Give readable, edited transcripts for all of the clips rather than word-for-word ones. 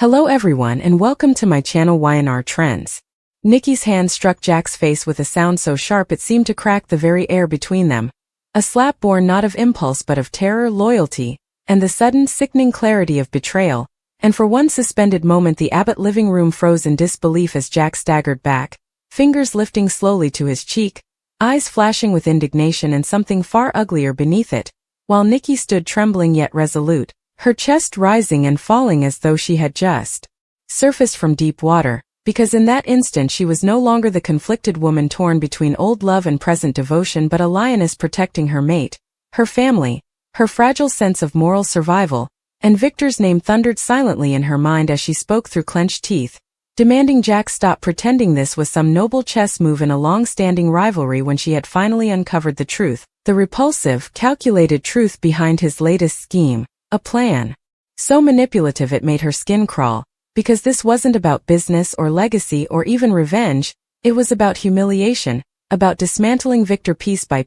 Hello everyone and welcome to my channel Y&R Trends. Nikki's hand struck Jack's face with a sound so sharp it seemed to crack the very air between them. A slap born not of impulse but of terror, loyalty, and the sudden, sickening clarity of betrayal. And for one suspended moment the Abbott living room froze in disbelief as Jack staggered back, fingers lifting slowly to his cheek, eyes flashing with indignation and something far uglier beneath it, while Nikki stood trembling yet resolute, her chest rising and falling as though she had just surfaced from deep water, because in that instant she was no longer the conflicted woman torn between old love and present devotion but a lioness protecting her mate, her family, her fragile sense of moral survival, and Victor's name thundered silently in her mind as she spoke through clenched teeth, demanding Jack stop pretending this was some noble chess move in a long-standing rivalry when she had finally uncovered the truth, the repulsive, calculated truth behind his latest scheme. A plan so manipulative it made her skin crawl, because this wasn't about business or legacy or even revenge, it was about humiliation, about dismantling Victor piece by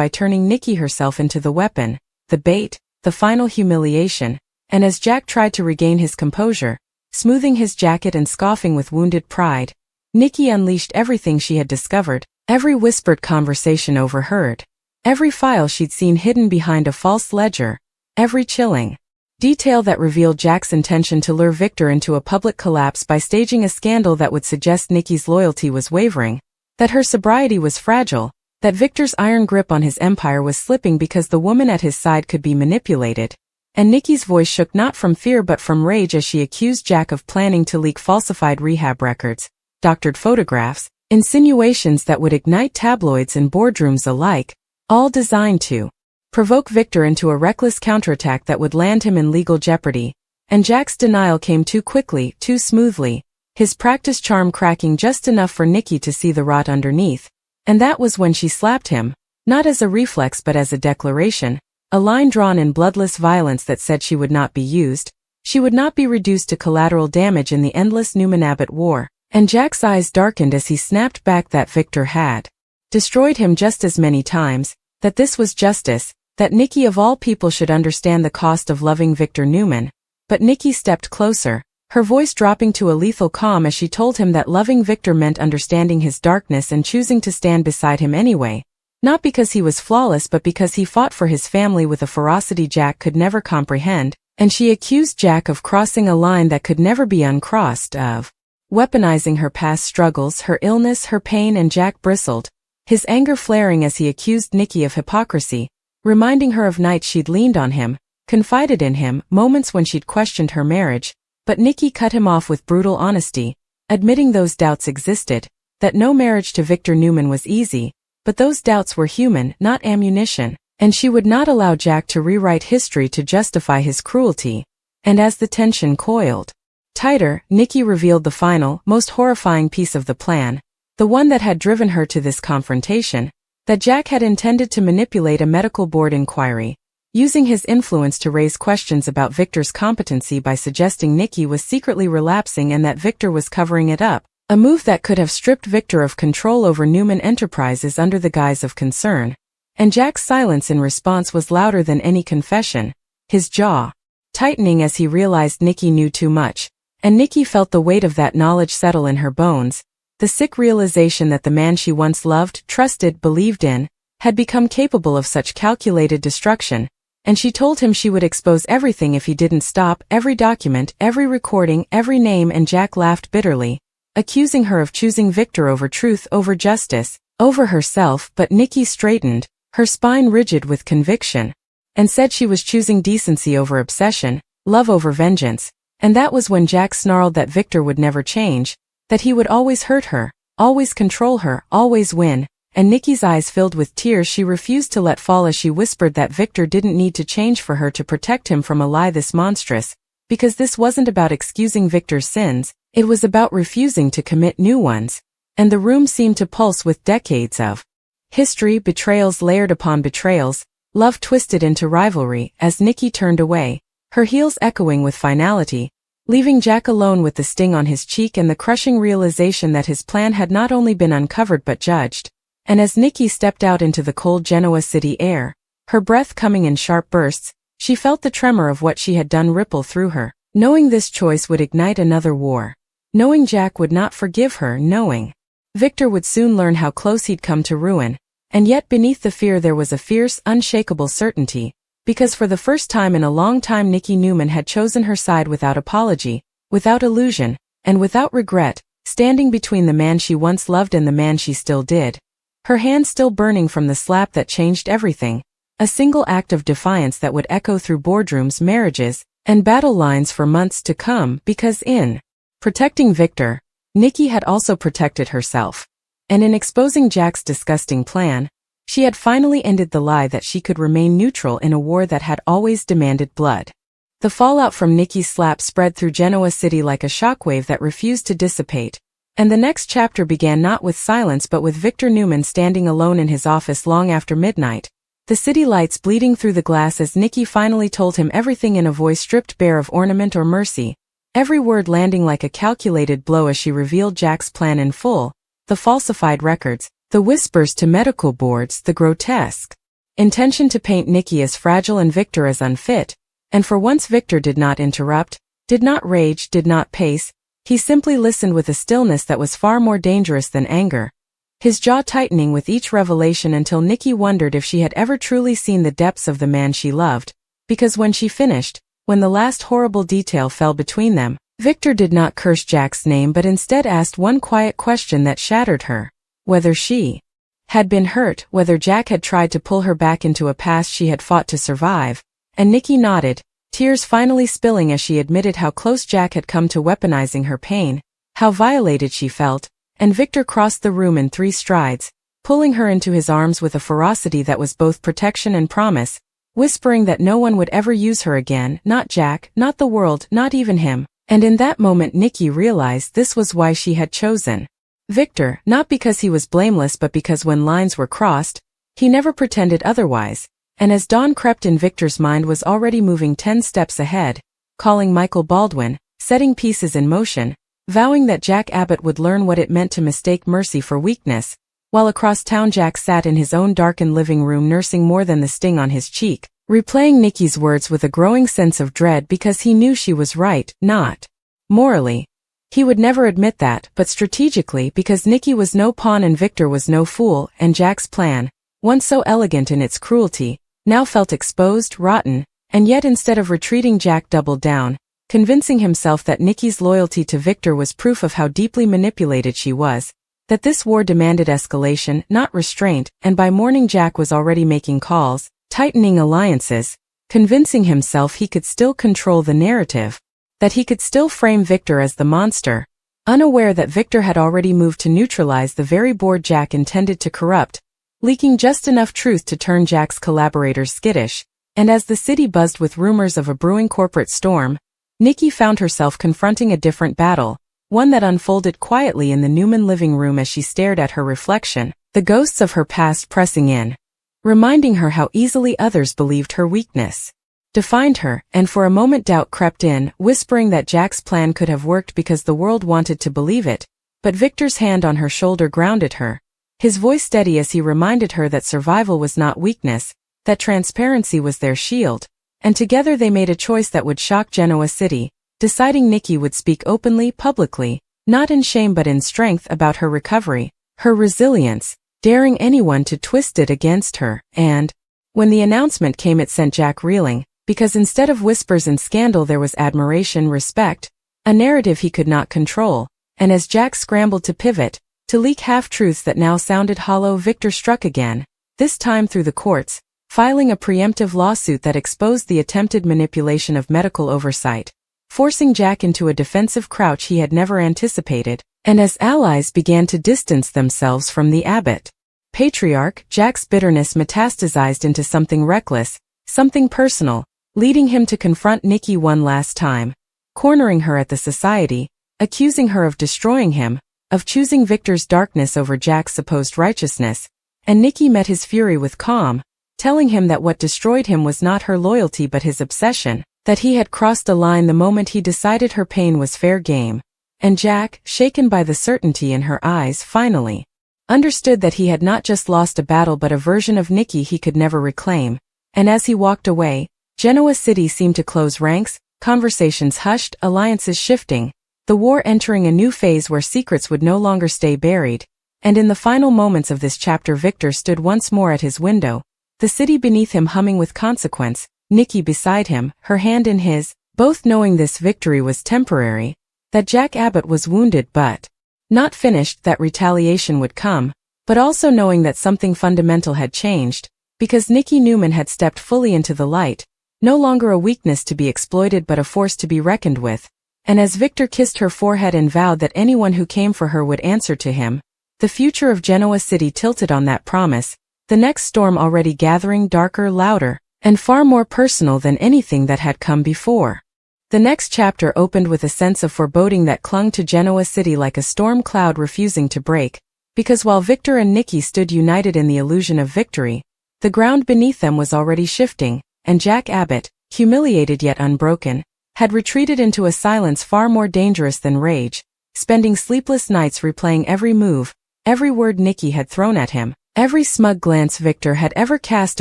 turning Nikki herself into the weapon, the bait, the final humiliation. And as Jack tried to regain his composure, smoothing his jacket and scoffing with wounded pride, Nikki unleashed everything she had discovered, every whispered conversation overheard, every file she'd seen hidden behind a false ledger, every chilling detail that revealed Jack's intention to lure Victor into a public collapse by staging a scandal that would suggest Nikki's loyalty was wavering, that her sobriety was fragile, that Victor's iron grip on his empire was slipping because the woman at his side could be manipulated. And Nikki's voice shook not from fear but from rage as she accused Jack of planning to leak falsified rehab records, doctored photographs, insinuations that would ignite tabloids and boardrooms alike, all designed to provoke Victor into a reckless counterattack that would land him in legal jeopardy. And Jack's denial came too quickly, too smoothly, his practiced charm cracking just enough for Nikki to see the rot underneath. And that was when she slapped him, not as a reflex but as a declaration, a line drawn in bloodless violence that said she would not be used, she would not be reduced to collateral damage in the endless Newman-Abbott war. And Jack's eyes darkened as he snapped back that Victor had destroyed him just as many times, that this was justice, that Nikki of all people should understand the cost of loving Victor Newman. But Nikki stepped closer, her voice dropping to a lethal calm as she told him that loving Victor meant understanding his darkness and choosing to stand beside him anyway, not because he was flawless but because he fought for his family with a ferocity Jack could never comprehend. And she accused Jack of crossing a line that could never be uncrossed, of weaponizing her past struggles, her illness, her pain. And Jack bristled, his anger flaring as he accused Nikki of hypocrisy, reminding her of nights she'd leaned on him, confided in him, moments when she'd questioned her marriage. But Nikki cut him off with brutal honesty, admitting those doubts existed, that no marriage to Victor Newman was easy, but those doubts were human, not ammunition, and she would not allow Jack to rewrite history to justify his cruelty. And as the tension coiled tighter, Nikki revealed the final, most horrifying piece of the plan, the one that had driven her to this confrontation, that Jack had intended to manipulate a medical board inquiry, using his influence to raise questions about Victor's competency by suggesting Nikki was secretly relapsing and that Victor was covering it up, a move that could have stripped Victor of control over Newman Enterprises under the guise of concern. And Jack's silence in response was louder than any confession, his jaw tightening as he realized Nikki knew too much, and Nikki felt the weight of that knowledge settle in her bones. The sick realization that the man she once loved, trusted, believed in, had become capable of such calculated destruction, and she told him she would expose everything if he didn't stop, every document, every recording, every name. And Jack laughed bitterly, accusing her of choosing Victor over truth, over justice, over herself. But Nikki straightened, her spine rigid with conviction, and said she was choosing decency over obsession, love over vengeance. And that was when Jack snarled that Victor would never change, that he would always hurt her, always control her, always win. And Nikki's eyes filled with tears she refused to let fall as she whispered that Victor didn't need to change for her to protect him from a lie this monstrous, because this wasn't about excusing Victor's sins, it was about refusing to commit new ones. And the room seemed to pulse with decades of history, betrayals layered upon betrayals, love twisted into rivalry, as Nikki turned away, her heels echoing with finality, leaving Jack alone with the sting on his cheek and the crushing realization that his plan had not only been uncovered but judged. And as Nikki stepped out into the cold Genoa City air, her breath coming in sharp bursts, she felt the tremor of what she had done ripple through her. Knowing this choice would ignite another war. Knowing Jack would not forgive her, knowing Victor would soon learn how close he'd come to ruin. And yet beneath the fear there was a fierce, unshakable certainty, because for the first time in a long time Nikki Newman had chosen her side without apology, without illusion, and without regret, standing between the man she once loved and the man she still did. Her hand still burning from the slap that changed everything, a single act of defiance that would echo through boardrooms, marriages, and battle lines for months to come, because in protecting Victor, Nikki had also protected herself. And in exposing Jack's disgusting plan, she had finally ended the lie that she could remain neutral in a war that had always demanded blood. The fallout from Nikki's slap spread through Genoa City like a shockwave that refused to dissipate, and the next chapter began not with silence but with Victor Newman standing alone in his office long after midnight, the city lights bleeding through the glass as Nikki finally told him everything in a voice stripped bare of ornament or mercy, every word landing like a calculated blow as she revealed Jack's plan in full. The falsified records, the whispers to medical boards, the grotesque intention to paint Nikki as fragile and Victor as unfit, and for once Victor did not interrupt, did not rage, did not pace, he simply listened with a stillness that was far more dangerous than anger, his jaw tightening with each revelation until Nikki wondered if she had ever truly seen the depths of the man she loved, because when she finished, when the last horrible detail fell between them, Victor did not curse Jack's name but instead asked one quiet question that shattered her. Whether she had been hurt, whether Jack had tried to pull her back into a past she had fought to survive, and Nikki nodded, tears finally spilling as she admitted how close Jack had come to weaponizing her pain, how violated she felt, and Victor crossed the room in 3 strides, pulling her into his arms with a ferocity that was both protection and promise, whispering that no one would ever use her again, not Jack, not the world, not even him. And in that moment Nikki realized this was why she had chosen Victor, not because he was blameless but because when lines were crossed, he never pretended otherwise, and as dawn crept in Victor's mind was already moving 10 steps ahead, calling Michael Baldwin, setting pieces in motion, vowing that Jack Abbott would learn what it meant to mistake mercy for weakness, while across town Jack sat in his own darkened living room nursing more than the sting on his cheek, replaying Nikki's words with a growing sense of dread because he knew she was right, not morally. He would never admit that, but strategically because Nikki was no pawn and Victor was no fool, and Jack's plan, once so elegant in its cruelty, now felt exposed, rotten, and yet instead of retreating Jack doubled down, convincing himself that Nikki's loyalty to Victor was proof of how deeply manipulated she was, that this war demanded escalation, not restraint, and by morning Jack was already making calls, tightening alliances, convincing himself he could still control the narrative, that he could still frame Victor as the monster, unaware that Victor had already moved to neutralize the very board Jack intended to corrupt, leaking just enough truth to turn Jack's collaborators skittish, and as the city buzzed with rumors of a brewing corporate storm, Nikki found herself confronting a different battle, one that unfolded quietly in the Newman living room as she stared at her reflection, the ghosts of her past pressing in, reminding her how easily others believed her weakness defined her, and for a moment doubt crept in, whispering that Jack's plan could have worked because the world wanted to believe it, but Victor's hand on her shoulder grounded her, his voice steady as he reminded her that survival was not weakness, that transparency was their shield, and together they made a choice that would shock Genoa City, deciding Nikki would speak openly, publicly, not in shame but in strength about her recovery, her resilience, daring anyone to twist it against her, and when the announcement came it sent Jack reeling, because instead of whispers and scandal there was admiration, respect, a narrative he could not control, and as Jack scrambled to pivot, to leak half-truths that now sounded hollow, Victor struck again, this time through the courts, filing a preemptive lawsuit that exposed the attempted manipulation of medical oversight, forcing Jack into a defensive crouch he had never anticipated, and as allies began to distance themselves from the Abbott patriarch, Jack's bitterness metastasized into something reckless, something personal, leading him to confront Nikki one last time, cornering her at the society, accusing her of destroying him, of choosing Victor's darkness over Jack's supposed righteousness, and Nikki met his fury with calm, telling him that what destroyed him was not her loyalty but his obsession, that he had crossed a line the moment he decided her pain was fair game, and Jack, shaken by the certainty in her eyes, finally understood that he had not just lost a battle but a version of Nikki he could never reclaim, and as he walked away, Genoa City seemed to close ranks, conversations hushed, alliances shifting, the war entering a new phase where secrets would no longer stay buried. And in the final moments of this chapter, Victor stood once more at his window, the city beneath him humming with consequence, Nikki beside him, her hand in his, both knowing this victory was temporary, that Jack Abbott was wounded but not finished, that retaliation would come, but also knowing that something fundamental had changed, because Nikki Newman had stepped fully into the light, no longer a weakness to be exploited but a force to be reckoned with. And as Victor kissed her forehead and vowed that anyone who came for her would answer to him, the future of Genoa City tilted on that promise, the next storm already gathering, darker, louder, and far more personal than anything that had come before. The next chapter opened with a sense of foreboding that clung to Genoa City like a storm cloud refusing to break, because while Victor and Nikki stood united in the illusion of victory, the ground beneath them was already shifting, and Jack Abbott, humiliated yet unbroken, had retreated into a silence far more dangerous than rage, spending sleepless nights replaying every move, every word Nikki had thrown at him, every smug glance Victor had ever cast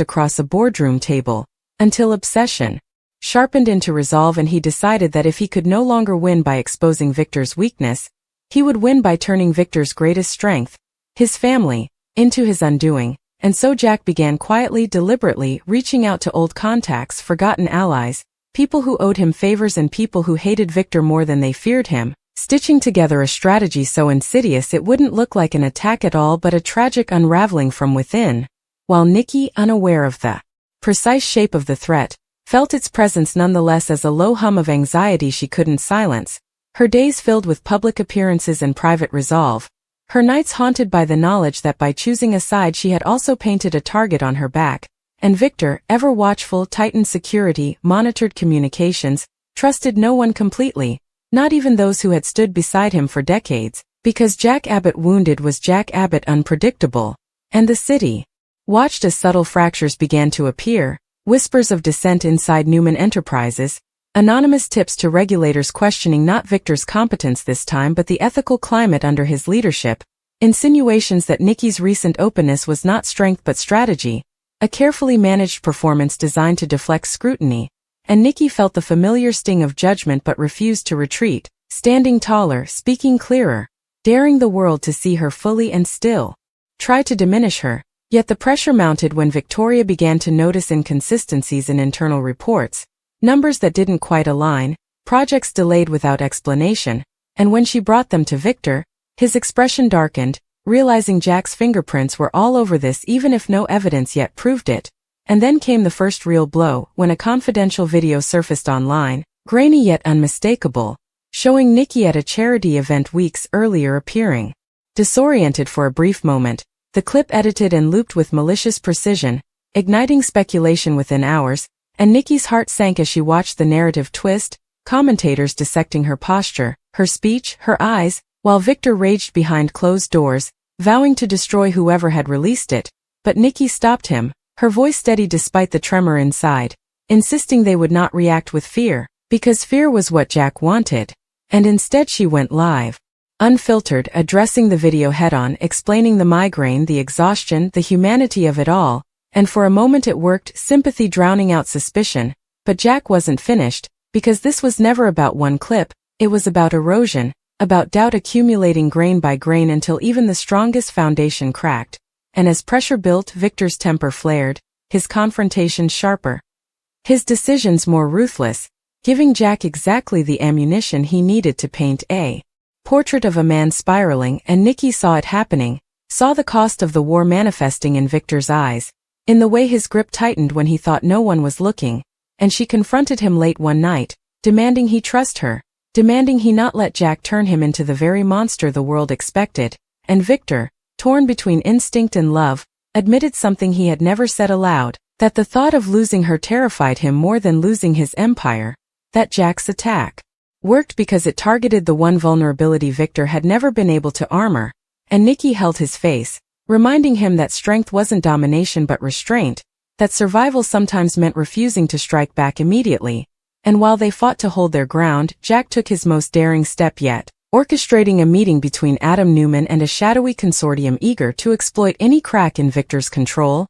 across a boardroom table, until obsession sharpened into resolve and he decided that if he could no longer win by exposing Victor's weakness, he would win by turning Victor's greatest strength, his family, into his undoing. And so Jack began quietly, deliberately, reaching out to old contacts, forgotten allies, people who owed him favors and people who hated Victor more than they feared him, stitching together a strategy so insidious it wouldn't look like an attack at all but a tragic unraveling from within, while Nikki, unaware of the precise shape of the threat, felt its presence nonetheless as a low hum of anxiety she couldn't silence, her days filled with public appearances and private resolve, her nights haunted by the knowledge that by choosing a side she had also painted a target on her back, and Victor, ever watchful, tightened security, monitored communications, trusted no one completely, not even those who had stood beside him for decades, because Jack Abbott wounded was Jack Abbott unpredictable, and the city watched as subtle fractures began to appear, whispers of dissent inside Newman Enterprises, anonymous tips to regulators questioning not Victor's competence this time but the ethical climate under his leadership, insinuations that Nikki's recent openness was not strength but strategy, a carefully managed performance designed to deflect scrutiny, and Nikki felt the familiar sting of judgment but refused to retreat, standing taller, speaking clearer, daring the world to see her fully and still try to diminish her. Yet the pressure mounted when Victoria began to notice inconsistencies in internal reports, numbers that didn't quite align, projects delayed without explanation, and when she brought them to Victor, his expression darkened, realizing Jack's fingerprints were all over this even if no evidence yet proved it. And then came the first real blow, when a confidential video surfaced online, grainy yet unmistakable, showing Nikki at a charity event weeks earlier appearing disoriented for a brief moment, the clip edited and looped with malicious precision, igniting speculation within hours, and Nikki's heart sank as she watched the narrative twist, commentators dissecting her posture, her speech, her eyes, while Victor raged behind closed doors, vowing to destroy whoever had released it. But Nikki stopped him, her voice steady despite the tremor inside, insisting they would not react with fear, because fear was what Jack wanted. And instead she went live, unfiltered, addressing the video head-on, explaining the migraine, the exhaustion, the humanity of it all, and for a moment it worked, sympathy drowning out suspicion. But Jack wasn't finished, because this was never about one clip, it was about erosion, about doubt accumulating grain by grain until even the strongest foundation cracked. And as pressure built, Victor's temper flared, his confrontations sharper, his decisions more ruthless, giving Jack exactly the ammunition he needed to paint a portrait of a man spiraling. And Nikki saw it happening, saw the cost of the war manifesting in Victor's eyes, in the way his grip tightened when he thought no one was looking, and she confronted him late one night, demanding he trust her, demanding he not let Jack turn him into the very monster the world expected. And Victor, torn between instinct and love, admitted something he had never said aloud, that the thought of losing her terrified him more than losing his empire, that Jack's attack worked because it targeted the one vulnerability Victor had never been able to armor. And Nikki held his face, reminding him that strength wasn't domination but restraint, that survival sometimes meant refusing to strike back immediately. And while they fought to hold their ground, Jack took his most daring step yet, orchestrating a meeting between Adam Newman and a shadowy consortium eager to exploit any crack in Victor's control,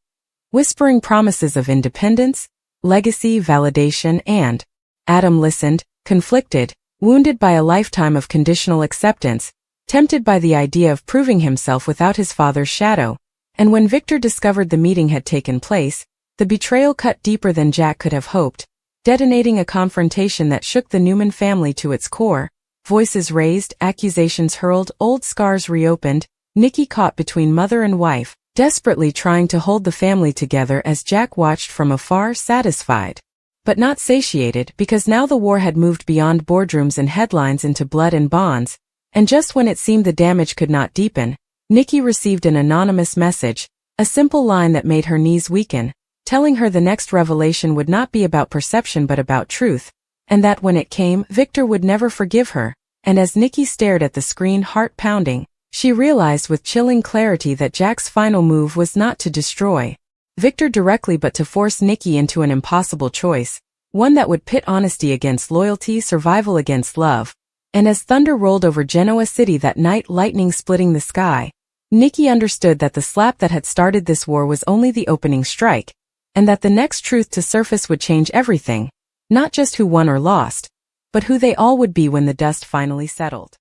whispering promises of independence, legacy, validation, and Adam listened, conflicted, wounded by a lifetime of conditional acceptance, tempted by the idea of proving himself without his father's shadow. And when Victor discovered the meeting had taken place, the betrayal cut deeper than Jack could have hoped, detonating a confrontation that shook the Newman family to its core. Voices raised, accusations hurled, old scars reopened, Nikki caught between mother and wife, desperately trying to hold the family together as Jack watched from afar, satisfied, but not satiated, because now the war had moved beyond boardrooms and headlines into blood and bonds, and just when it seemed the damage could not deepen, Nikki received an anonymous message, a simple line that made her knees weaken, telling her the next revelation would not be about perception but about truth, and that when it came, Victor would never forgive her. And as Nikki stared at the screen, heart pounding, she realized with chilling clarity that Jack's final move was not to destroy Victor directly but to force Nikki into an impossible choice, one that would pit honesty against loyalty, survival against love. And as thunder rolled over Genoa City that night, lightning splitting the sky, Nikki understood that the slap that had started this war was only the opening strike, and that the next truth to surface would change everything, not just who won or lost, but who they all would be when the dust finally settled.